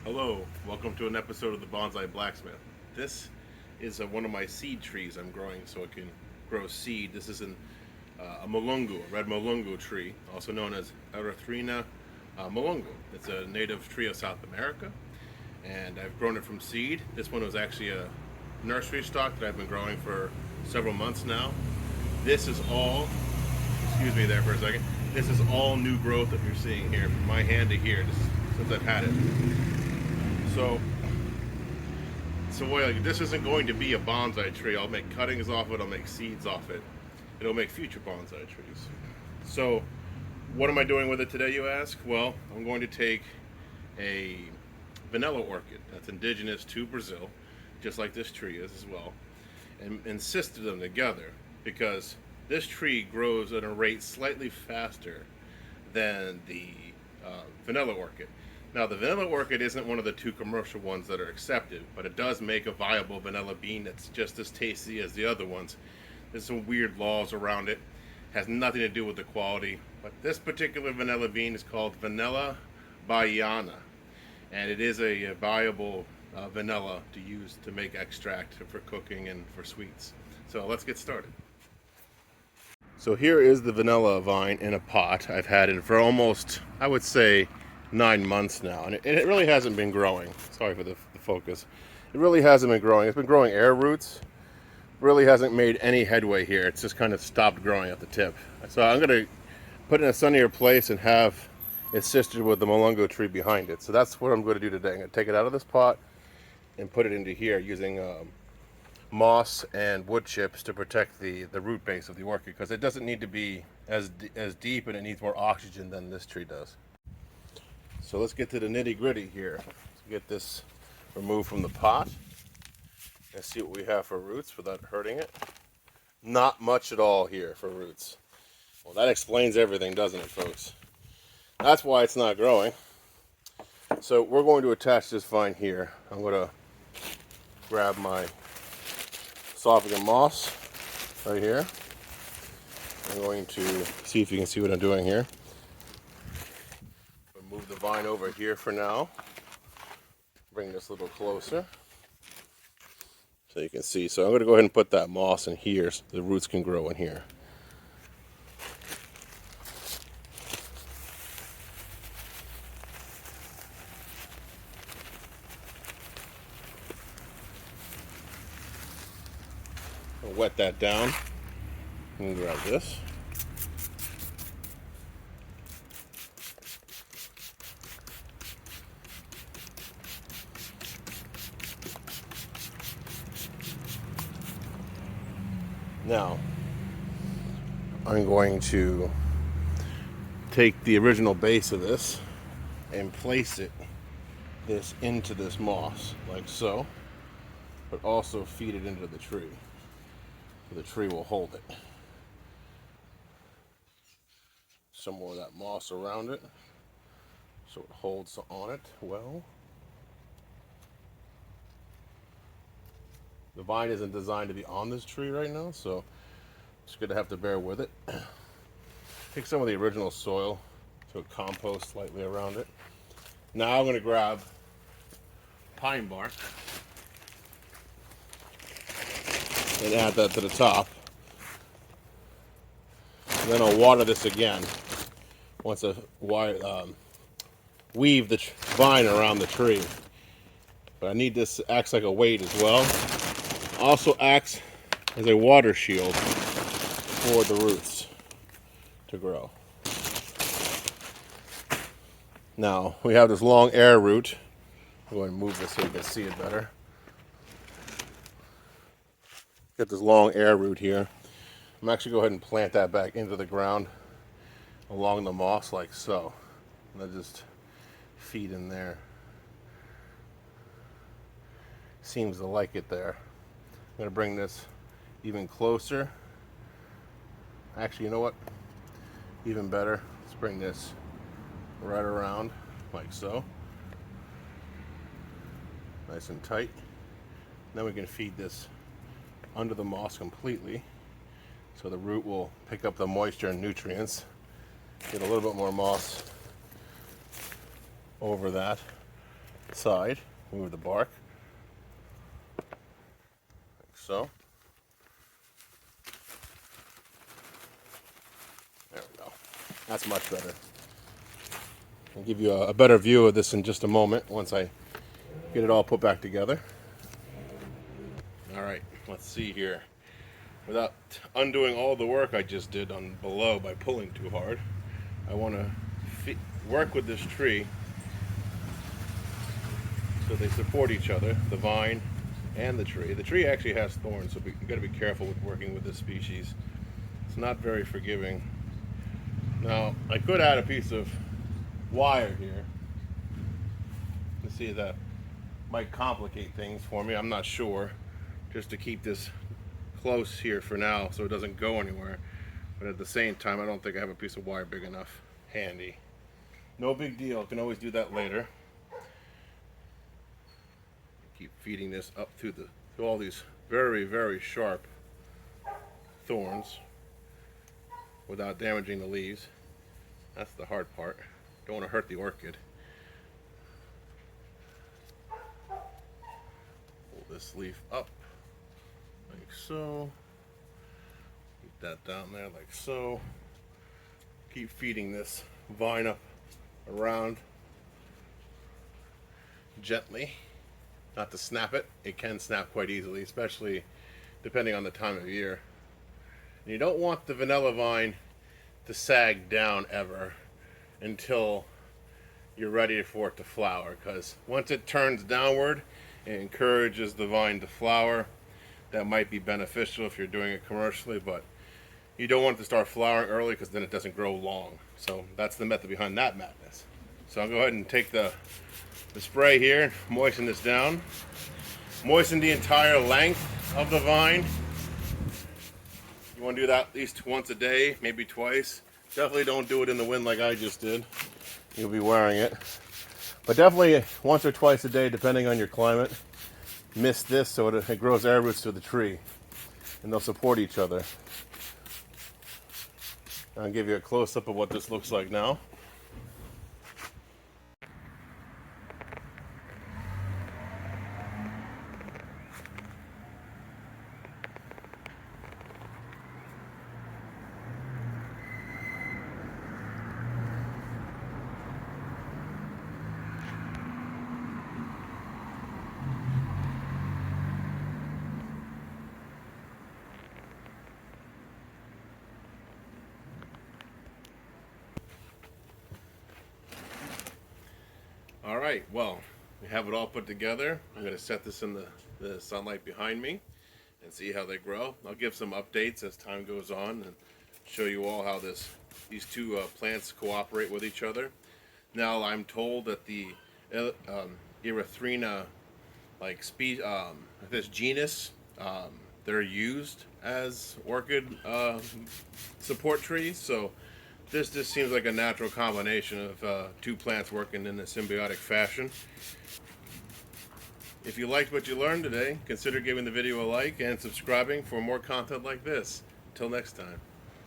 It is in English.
Hello, welcome to an episode of the Bonsai Blacksmith. This is one of my seed trees I'm growing so it can grow seed. This is a Mulungu, a red Mulungu tree, also known as Erythrina Mulungu. It's a native tree of South America, and I've grown it from seed. This one was actually a nursery stock that I've been growing for several months now. This is all, excuse me there for a second, this is all new growth that you're seeing here from my hand to here since I've had it. So, this isn't going to be a bonsai tree. I'll make cuttings off it. I'll make seeds off it. It'll make future bonsai trees. So, what am I doing with it today, you ask? Well, I'm going to take a vanilla orchid that's indigenous to Brazil, just like this tree is as well, and insisted them together because this tree grows at a rate slightly faster than the vanilla orchid. Now, the vanilla orchid isn't one of the two commercial ones that are accepted, but it does make a viable vanilla bean that's just as tasty as the other ones. There's some weird laws around it. Has nothing to do with the quality, but this particular vanilla bean is called Vanilla bahiana, and it is a viable vanilla to use to make extract for cooking and for sweets. So let's get started. So here is the vanilla vine in a pot. I've had it for almost, I would say, 9 months now, and it really hasn't been growing. Sorry for the focus. It really hasn't been growing. It's been growing air roots. Really hasn't made any headway here. It's just kind of stopped growing at the tip. So I'm going to put it in a sunnier place and have it sistered with the Mulungu tree behind it. So that's what I'm going to do today. I'm going to take it out of this pot and put it into here using moss and wood chips to protect the root base of the orchid, because it doesn't need to be as deep, and it needs more oxygen than this tree does. So let's get to the nitty gritty here. Let's get this removed from the pot and see what we have for roots without hurting it. Not much at all here for roots. Well, that explains everything, doesn't it, folks? That's why it's not growing. So we're going to attach this vine here. I'm going to grab my esophagus moss right here. I'm going to see if you can see what I'm doing here. Move the vine over here for now. Bring this a little closer so you can see. So I'm going to go ahead and put that moss in here so the roots can grow in here. I'll wet that down and grab this. Now, I'm going to take the original base of this and place this into this moss, like so, but also feed it into the tree. So the tree will hold it. Some more of that moss around it so it holds on it well. The vine isn't designed to be on this tree right now, so it's going to have to bear with it. Take some of the original soil to compost slightly around it. Now I'm going to grab pine bark and add that to the top. And then I'll water this again once I weave the vine around the tree. But I need this to act like a weight as well. Also acts as a water shield for the roots to grow. Now we have this long air root. I'm going to move this so you can see it better. Get this long air root here. I'm actually going to go ahead and plant that back into the ground along the moss like so. And then just feed in there. Seems to like it there. I'm going to bring this even closer. Actually, you know what? Even better. Let's bring this right around like so. Nice and tight. Then we can feed this under the moss completely, so the root will pick up the moisture and nutrients. Get a little bit more moss over that. side. Move the bark. Like so. There we go. That's much better. I'll give you a better view of this in just a moment once I get it all put back together. All right, let's see here. Without undoing all the work I just did on below by pulling too hard, I want to work with this tree so they support each other, the vine and the tree. The tree actually has thorns, so you've got to be careful with working with this species. It's not very forgiving. Now, I could add a piece of wire here. Let's see if that might complicate things for me. I'm not sure. Just to keep this close here for now so it doesn't go anywhere. But at the same time, I don't think I have a piece of wire big enough handy. No big deal. I can always do that later. Keep feeding this up through all these very, very sharp thorns without damaging the leaves. That's the hard part. Don't want to hurt the orchid. Pull this leaf up like so. Keep that down there like so. Keep feeding this vine up around gently. Not to snap it. It can snap quite easily, especially depending on the time of year. And you don't want the vanilla vine to sag down ever until you're ready for it to flower, because once it turns downward, it encourages the vine to flower. That might be beneficial if you're doing it commercially, but you don't want it to start flowering early because then it doesn't grow long. So that's the method behind that madness. So I'll go ahead and take the spray here and moisten this down. Moisten the entire length of the vine. You want to do that at least once a day, maybe twice. Definitely don't do it in the wind like I just did. You'll be wearing it. But definitely once or twice a day, depending on your climate. Mist this so it grows air roots to the tree. And they'll support each other. I'll give you a close-up of what this looks like now. All right, well, we have it all put together. I'm going to set this in the sunlight behind me and see how they grow. I'll give some updates as time goes on and show you all how these two plants cooperate with each other. Now, I'm told that the Erythrina, this genus, they're used as orchid support trees, so this just seems like a natural combination of two plants working in a symbiotic fashion. If you liked what you learned today, consider giving the video a like and subscribing for more content like this. Until next time.